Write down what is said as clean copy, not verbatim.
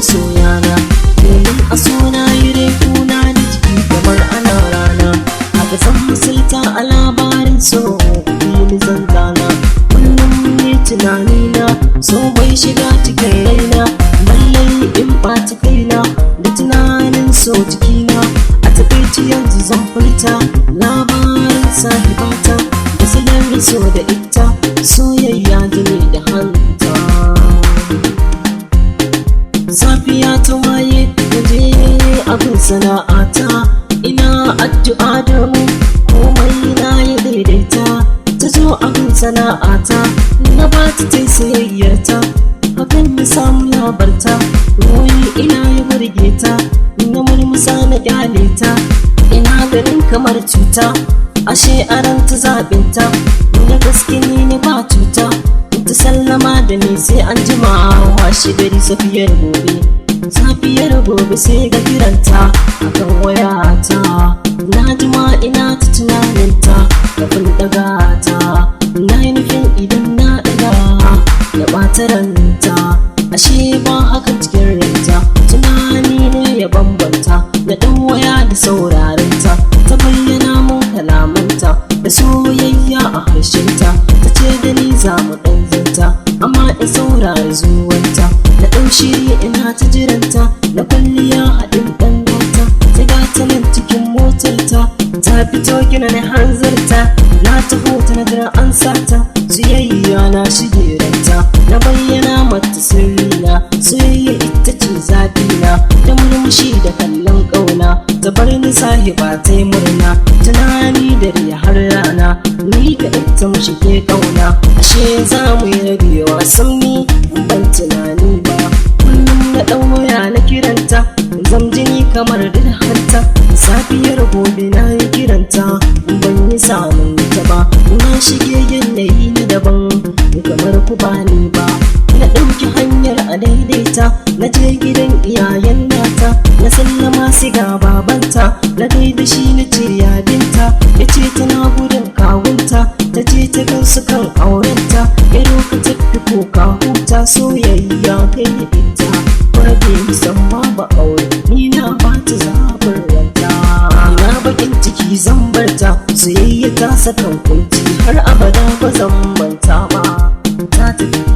masoyana domin a sona yi rai kuna da jiki kamar ana rana haka san misalta a labarin so ni zantana kullum ne tunanina so bai shiga cikin raina lallai in ɓata kaina da tunanin so jikina a takaici yanzu zan furta labarin sahibata da sanar so da ita soyayya jini da hanta. Safiya ta waye je abin sana'ata ina addu'a da mu komai na ya daidaita ta zo abin sana'ata na ba ta sayayyarta hakan na samu labarta ruwan ina ya burge ta na murmusa na kyale ta ina ganin kamar cuta ashe aranta zaɓinta na gaske ni ba cuta ta sallama da ni sai an jima washe gari safiyar gobe sai ga kiranta akan wayata na jima ina ta tunaninta kafin daga ta na yi nufin idan na daga da ɓata ranta ashe ba haka cikin ranta tunani ne ya bambanta da ɗan waya da saurarinta ta bayyana mun kalamanta da soyayya a harshenta ta ce da ni za mu ɗan zanta amma in saurari zuwanta da ɗan shiri ina ta jiranta da kwalliya haɗin ɗan gata ta gata nan cikin motarta ta fito gina na hanzarta na taho ta na jira an sata soyayya na shige ranta na bayyana mata sirrina soyayya ita ce zafina da murmushi da kallon ƙauna ta bar ni sahiba ta yi murna tunani da har rana ni da ita mu shige ƙauna ashe za mu yi rabewa sam ni ban tunani ba kullum na ɗan waya na kiranta zam jini kamar da hanta safiyar gobe na yi kiranta ban yi samun ta ba na shige yanayi na daban kamar ku bani ba na ɗauki hanyar a daidaita na je gidan iyayen nata na sallama siga babanta na gaida shi na ce yadinta ya ce tana gudun kawunta ta ce ta gansu kan aurenta ya roka tafi ko ka huta soyayya kai da ita rabe musamman ba aure ni na ba ta zaɓin ranta ina bakin ciki zan barta soyayya ta sakan kunci har abada ba zan manta ba ta tafi